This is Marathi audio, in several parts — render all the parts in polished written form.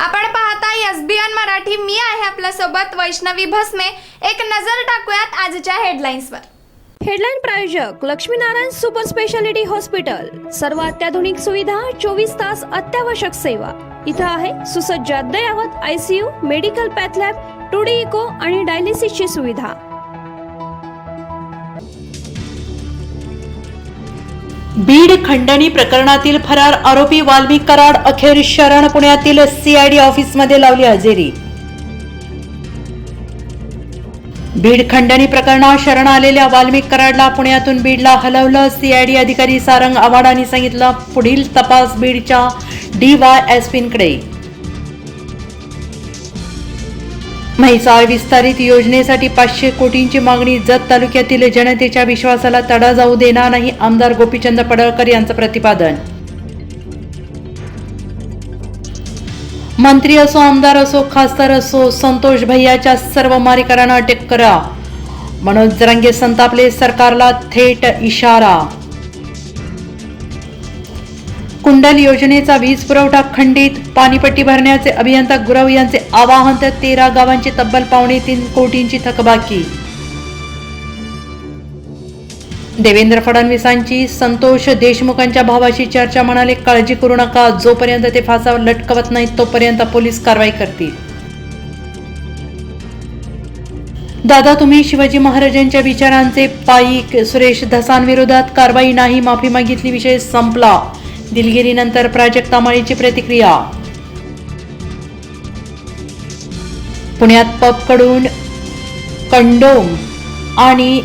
आपण पाहता SBN मराठी. मी आहे आपल्या सोबत वैष्णवी भस्मे. एक नजर टाकूयात आजच्या हेडलाईन्सवर. हेडलाईन प्रायोजक लक्ष्मीनारायण सुपर स्पेशालिटी हॉस्पिटल. सर्व अत्याधुनिक सुविधा, 24 तास अत्यावश्यक सेवा. इथं आहे सुसज्ज अद्ययावत ICU, medical path lab, 2D echo आणि डायलिसिसची सुविधा. बीड खंडणी प्रकरणातील फरार आरोपी वाल्मिक कराड अखेर शरण पुण्यातील CID ऑफिसमध्ये लावली हजेरी. बीड खंडणी प्रकरणात शरण आलेल्या वाल्मिक कराडला पुण्यातून बीडला हलवलं. CID अधिकारी सारंग आव्हाडांनी सांगितलं, पुढील तपास बीडच्या DYSPंकडे. म्हैसाळ विस्तारित योजनेसाठी 500 कोटींची मागणी. जत तालुक्यातील जनतेच्या विश्वासाला तडा जाऊ देणार नाही, आमदार गोपीचंद पडळकर यांचं प्रतिपादन. मंत्री असो, आमदार असो, खासदार असो, संतोष भैयाच्या सर्व मारेकरांना अटक करा. मनोज जरांगे संतापले, सरकारला थेट इशारा. कुंडल योजनेचा वीज पुरवठा खंडित. पाणीपट्टी भरण्याचे अभियंता गुरव यांचे आवाहन. 13 गावांची तब्बल 2.25 कोटींची थकबाकी. देवेंद्र फडणवीसांची संतोष देशमुखांच्या भावाशी चर्चा. म्हणाले, काळजी करू नका, जोपर्यंत ते फासावर लटकवत नाहीत तोपर्यंत पोलीस कारवाई करतील. दादा, तुम्ही शिवाजी महाराजांच्या विचारांचे पाईक. सुरेश धसांविरोधात कारवाई नाही, माफी मागितली, विषय संपला. दिलगिरीनंतर प्राजक्ता माळीची प्रतिक्रिया. पुण्यात पबकडून कंडोम आणि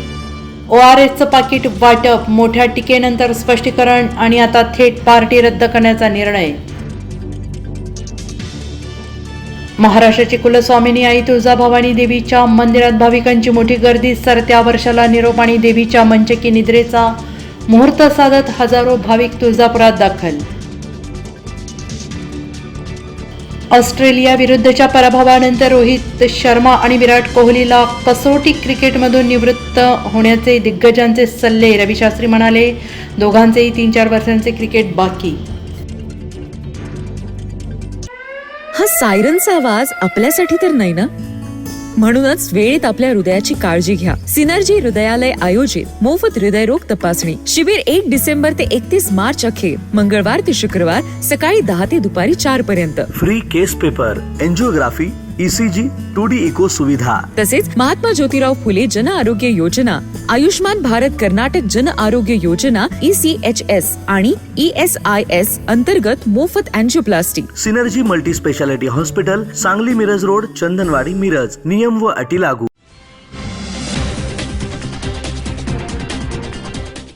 ORSचं पाकिट वाटप. मोठ्या टीकेनंतर स्पष्टीकरण आणि आता थेट पार्टी रद्द करण्याचा निर्णय. महाराष्ट्राची कुलस्वामिनी आई तुळजाभवानी देवीच्या मंदिरात भाविकांची मोठी गर्दी. सरत्या वर्षाला निरोप आणि देवीच्या मंचकी निद्रेचा मुहूर्त साधत हजारो भाविक तुळजापुरात दाखल. ऑस्ट्रेलिया विरुद्धच्या पराभवानंतर रोहित शर्मा आणि विराट कोहलीला कसोटी क्रिकेटमधून निवृत्त होण्याचे दिग्गजांचे सल्ले. रवी शास्त्री म्हणाले, दोघांचेही 3-4 वर्षांचे क्रिकेट बाकी. हा सायरनचा आवाज आपल्यासाठी तर नाही ना, म्हणूनच वेळेत आपल्या हृदयाची काळजी घ्या. सिनर्जी हृदयालय आयोजित मोफत हृदयरोग तपासणी शिबिर 1 डिसेंबर ते 31 मार्च अखेर. मंगळवार ते शुक्रवार सकाळी 10 ते दुपारी 4 पर्यंत. Free case paper, angiography, ECG, 2D echo सुविधा. तसेच महात्मा ज्योतिराव फुले जन आरोग्य योजना, आयुष्मान भारत कर्नाटक जन आरोग्य योजना ECHS आणि ESIS अंतर्गत मोफत angioplasty. Synergy Multi Speciality Hospital, Sangli Miraj Road, Chandanwadi Miraj. नियम व अटी लागू.